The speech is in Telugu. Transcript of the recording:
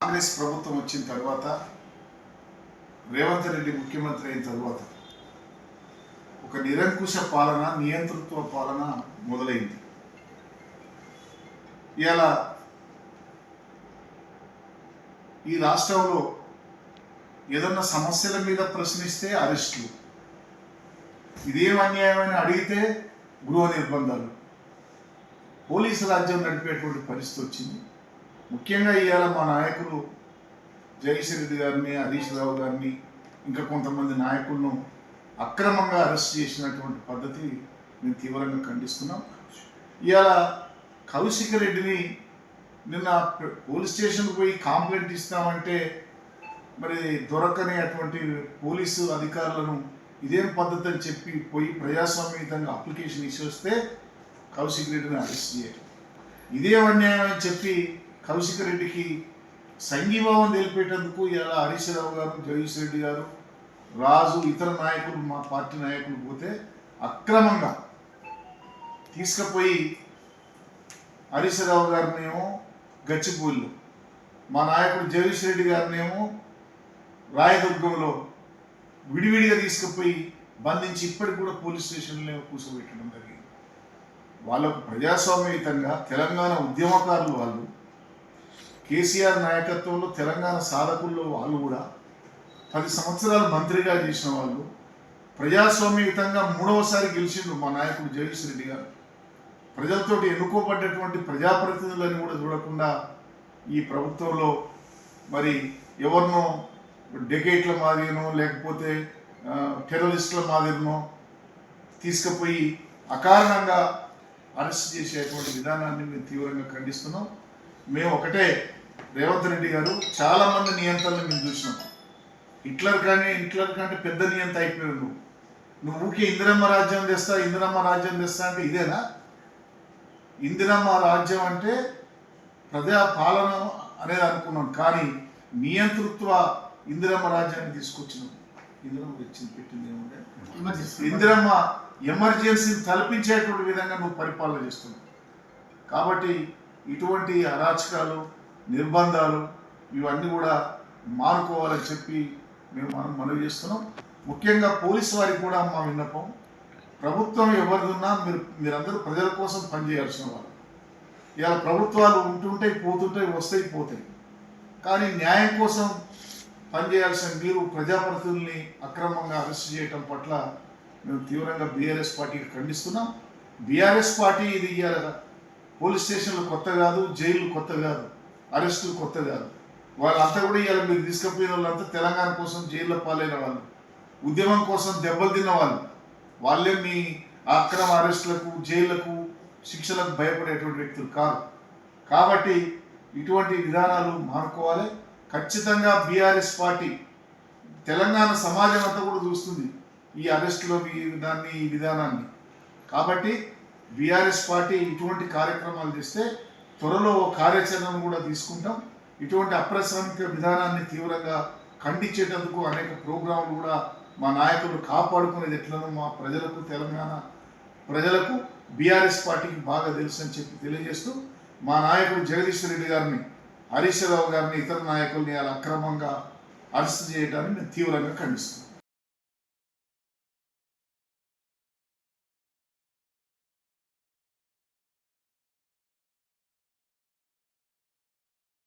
కాంగ్రెస్ ప్రభుత్వం వచ్చిన తర్వాత రేవంత్ రెడ్డి ముఖ్యమంత్రి అయిన తర్వాత ఒక నిరంకుశ పాలన, నియంతృత్వ పాలన మొదలైంది. ఇలా ఈ రాష్ట్రంలో ఏదన్నా సమస్యల మీద ప్రశ్నిస్తే అరెస్టులు, ఇదేం అన్యాయమని అడిగితే గృహ నిర్బంధాలు, పోలీసు రాజ్యం నడిపేటువంటి పరిస్థితి వచ్చింది. ముఖ్యంగా ఇవాళ మా నాయకులు జగదీశ్వర్ రెడ్డి గారిని, హరీష్ రావు గారిని, ఇంకా కొంతమంది నాయకులను అక్రమంగా అరెస్ట్ చేసినటువంటి పద్ధతి మేము తీవ్రంగా ఖండిస్తున్నాం. ఇవాళ కౌశిక్ రెడ్డిని నిన్న పోలీస్ స్టేషన్కి పోయి కంప్లైంట్ ఇస్తామంటే మరి దొరకని అటువంటి పోలీసు అధికారులను ఇదేం పద్ధతి అని చెప్పి పోయి ప్రజాస్వామ్యయుతంగా అప్లికేషన్ ఇచ్చి వస్తే కౌశిక్ రెడ్డిని అరెస్ట్ చేయడం ఇదేం అన్యాయం అని చెప్పి కౌశిక్ రెడ్డికి సంఘీభావం తెలిపేటందుకు ఇలా హరీష్ రావు గారు, జగదీష్ రెడ్డి గారు, రాజు, ఇతర నాయకులు, మా పార్టీ నాయకులు పోతే అక్రమంగా తీసుకుపోయి హరీష్ రావు గారినేమో గచ్చిపూల్లో, మా నాయకుడు జగదీష్ రెడ్డి గారినేమో రాయదుర్గంలో విడివిడిగా తీసుకుపోయి బంధించి ఇప్పటికి కూడా పోలీస్ స్టేషన్లో కూర్చోబెట్టడం జరిగింది. వాళ్ళకు ప్రజాస్వామ్యయుతంగా తెలంగాణ ఉద్యమకారులు వాళ్ళు, కేసీఆర్ నాయకత్వంలో తెలంగాణ సాధకుల్లో వాళ్ళు కూడా 10 సంవత్సరాలు మంత్రిగా చేసిన వాళ్ళు, ప్రజాస్వామ్యయుతంగా 3వసారి గెలిచిండు మా నాయకుడు జగదీష్ రెడ్డి గారు. ప్రజలతో ఎన్నుకోబడ్డటువంటి ప్రజాప్రతినిధులని కూడా చూడకుండా ఈ ప్రభుత్వంలో మరి ఎవరినో డెకేట్ల మాదిరినో లేకపోతే టెర్రరిస్టుల మాదిరినో తీసుకుపోయి అకారణంగా అరెస్ట్ చేసేటువంటి విధానాన్ని మేము తీవ్రంగా ఖండిస్తున్నాం. మేము ఒకటే, రేవంత్ రెడ్డి గారు చాలామంది నియంత్రణలు మేము చూసినాం. హిట్లర్ కంటే పెద్ద నియంత అయిపోయావు నువ్వు. ఊకే ఇందిరమ్మ రాజ్యం తెస్తా అంటే ఇదేనా? ఇందిరమ్మ రాజ్యం అంటే ప్రజా పాలన అనేది అనుకున్నాం, కానీ నియంతృత్వ ఇందిరమ్మ రాజ్యాన్ని తీసుకొచ్చినాం. ఇందిరమ్మ పెట్టింది ఏమంటే ఇందిరమ్మ ఎమర్జెన్సీని కల్పించేటువంటి విధంగా నువ్వు పరిపాలన చేస్తున్నావు. కాబట్టి ఇటువంటి అరాచకాలు, నిర్బంధాలు ఇవన్నీ కూడా మానుకోవాలని చెప్పి మనం మనవి చేస్తున్నాం. ముఖ్యంగా పోలీసు వారికి కూడా మా విన్నపం, ప్రభుత్వం ఎవరిదున్నా మీరందరూ ప్రజల కోసం పనిచేయాల్సిన వాళ్ళు. ఇలా ప్రభుత్వాలు ఉంటుంటాయి, పోతుంటాయి, వస్తాయి, పోతాయి, కానీ న్యాయం కోసం పనిచేయాల్సిన మీరు ప్రజాప్రతినిధుల్ని అక్రమంగా అరెస్ట్ చేయటం పట్ల మేము తీవ్రంగా బీఆర్ఎస్ పార్టీకి ఖండిస్తున్నాం. బీఆర్ఎస్ పార్టీ ఇది ఇవాళ పోలీస్ స్టేషన్లు కొత్త కాదు, జైలు కొత్త కాదు, అరెస్టులు కొత్త కాదు. వాళ్ళంతా కూడా ఇవాళ మీరు తీసుకుపోయిన వాళ్ళంతా తెలంగాణ కోసం జైల్లో పాలైన వాళ్ళు, ఉద్యమం కోసం దెబ్బలు తిన్న వాళ్ళు. వాళ్ళే మీ అక్రమ అరెస్టులకు, జైళ్లకు, శిక్షలకు భయపడేటువంటి వ్యక్తులు కాదు. కాబట్టి ఇటువంటి విధానాలు మానుకోవాలి. ఖచ్చితంగా బీఆర్ఎస్ పార్టీ తెలంగాణ సమాజం అంతా కూడా చూస్తుంది ఈ అరెస్టులో ఈ విధానాన్ని. కాబట్టి బీఆర్ఎస్ పార్టీ ఇటువంటి కార్యక్రమాలు చేస్తే త్వరలో కార్యాచరణను కూడా తీసుకుంటాం. ఇటువంటి అప్రసామిక విధానాన్ని తీవ్రంగా ఖండించేటందుకు అనేక ప్రోగ్రాంలు కూడా మా నాయకులు కాపాడుకునేది ఎట్లనో మా ప్రజలకు, తెలంగాణ ప్రజలకు బీఆర్ఎస్ పార్టీకి బాగా తెలుసు అని చెప్పి తెలియజేస్తూ, మా నాయకుడు జగదీశ్వర్ రెడ్డి గారిని, హరీష్ రావు గారిని, ఇతర నాయకుల్ని అలా అక్రమంగా అరెస్ట్ చేయడాన్ని మేము తీవ్రంగా ఖండిస్తున్నాం.